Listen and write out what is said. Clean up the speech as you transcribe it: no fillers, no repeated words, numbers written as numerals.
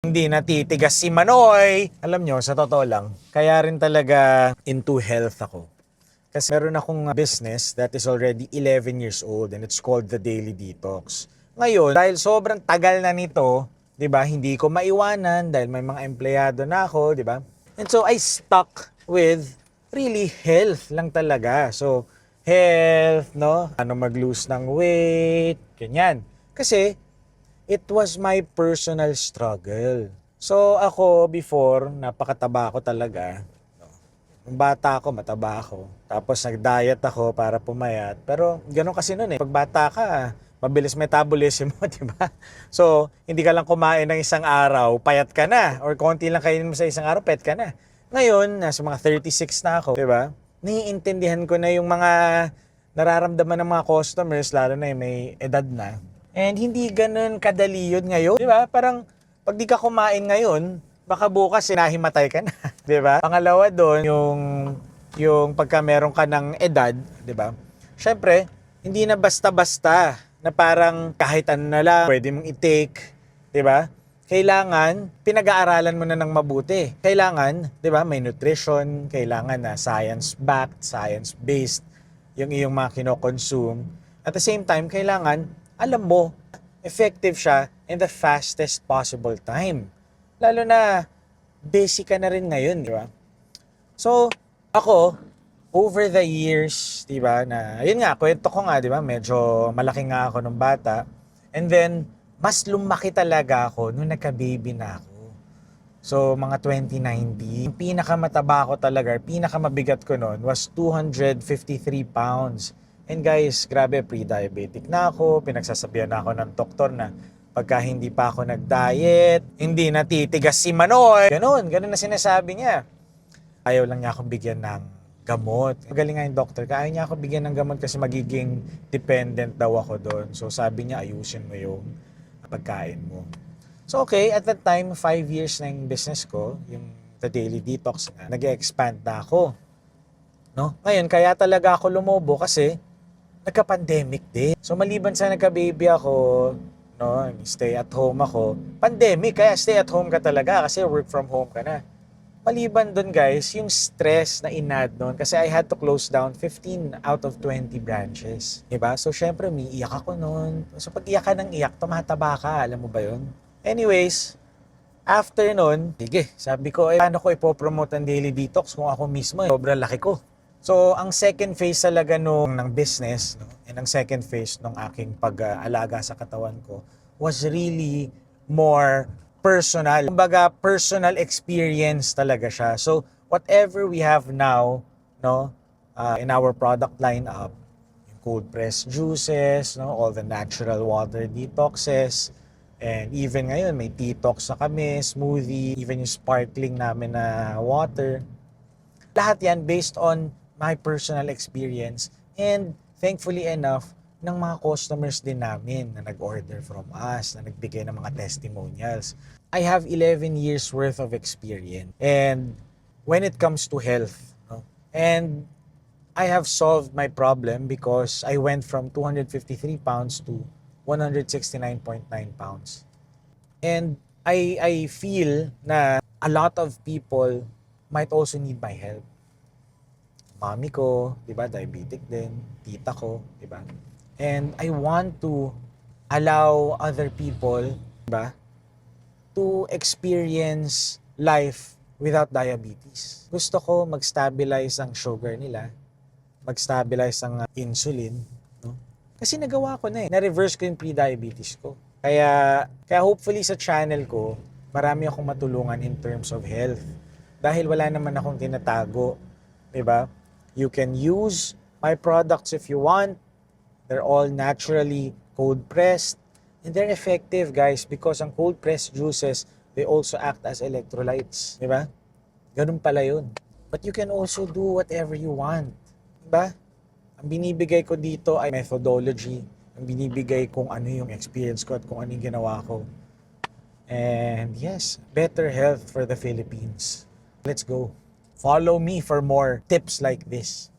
Hindi natitigas si Manoy. Alam nyo, sa totoo lang, kaya rin talaga into health ako. Kasi meron akong business that is already 11 years old and it's called The Daily Detox. Ngayon, dahil sobrang tagal na nito, 'di ba? Hindi ko maiwanan dahil may mga empleyado na ako, 'di ba? And so I stuck with really health lang talaga. So, health, no? Ano mag-lose ng weight, ganyan. Kasi it was my personal struggle. So ako before, napakataba ako talaga. Nung bata ako, mataba ako. Tapos nag-diet ako para pumayat. Pero ganoon kasi noon eh. Pag bata ka, mabilis metabolism mo, di ba? So, hindi ka lang kumain ng isang araw, payat ka na. Or konti lang kainin mo sa isang araw, payat ka na. Ngayon, nasa mga 36 na ako, di ba? Naiintindihan ko na yung mga nararamdaman ng mga customers, lalo na yung may edad na. And hindi ganun kadali yun ngayon. Di ba? Parang pag di ka kumain ngayon, baka bukas nahimatay ka na. Di ba? Pangalawa doon, yung pagka meron ka ng edad, di ba? Syempre, hindi na basta-basta na parang kahit ano na lang pwede mong i-take, di ba? Kailangan, pinag-aaralan mo na ng mabuti. Kailangan, di ba, may nutrition, kailangan na science-backed, science-based, yung iyong mga kinokonsume. At the same time, kailangan, alam mo, effective siya in the fastest possible time. Lalo na, busy ka na rin ngayon, di ba? So, ako, over the years, di ba, na, yun nga, kwento ko nga, di ba, medyo malaki nga ako nung bata. And then, mas lumaki talaga ako nung nagka-baby na ako. So, mga 2019, yung pinakamataba ko talaga, pinakamabigat ko noon was 253 pounds. And guys, grabe, pre-diabetic na ako, pinagsasabihan na ako ng doktor na pagka hindi pa ako nag-diet, hindi natitigas si Manoy. Ganun na sinasabi niya. Ayaw lang niya akong bigyan ng gamot. Magaling nga yung doctor, kaya niya ako bigyan ng gamot kasi magiging dependent daw ako doon. So sabi niya, ayusin mo yung pagkain mo. So okay, at that time, 5 years na yung business ko, yung The Daily Detox na, nag-expand na ako. No? Ngayon, kaya talaga ako lumobo kasi nagka-pandemic din. So maliban sa nagka-baby ako, no, stay at home ako, pandemic, kaya stay at home ka talaga kasi work from home ka na. Maliban dun guys, yung stress na inad nun kasi I had to close down 15 out of 20 branches. Diba? So syempre, umiiyak ako nun. So pag iyak ka ng iyak, tumataba ka. Alam mo ba yun? Anyways, after nun, sige, sabi ko, paano ko ipopromote ang Daily Detox kung ako mismo, sobrang laki ko. So, ang second phase talaga ng business, no, and ang second phase ng aking pag-alaga sa katawan ko was really more personal. Kumbaga, personal experience talaga siya. So, whatever we have now, no, in our product lineup, yung cold pressed juices, no, all the natural water detoxes, and even ngayon, may detox na kami, smoothie, even yung sparkling namin na water. Lahat yan based on my personal experience and thankfully enough, ng mga customers din namin na nag-order from us, na nagbigay ng mga testimonials. I have 11 years worth of experience and when it comes to health, no? And I have solved my problem because I went from 253 pounds to 169.9 pounds. And I feel na a lot of people might also need my help. Mami ko, 'di ba, diabetic din, tita ko, 'di ba? And I want to allow other people, 'di ba, to experience life without diabetes. Gusto ko mag-stabilize ang sugar nila, mag-stabilize ang insulin, no? Kasi nagawa ko na eh. Na-reverse ko yung pre-diabetes ko. Kaya hopefully sa channel ko, marami akong matulungan in terms of health. Dahil wala naman akong tinatago, 'di ba? You can use my products if you want. They're all naturally cold pressed. And they're effective, guys, because ang cold pressed juices, they also act as electrolytes. Di ba? Ganun pala yun. But you can also do whatever you want. Di ba? Ang binibigay ko dito ay methodology. Ang binibigay kung ano yung experience ko at kung ano yung ginawa ko. And yes, better health for the Philippines. Let's go. Follow me for more tips like this.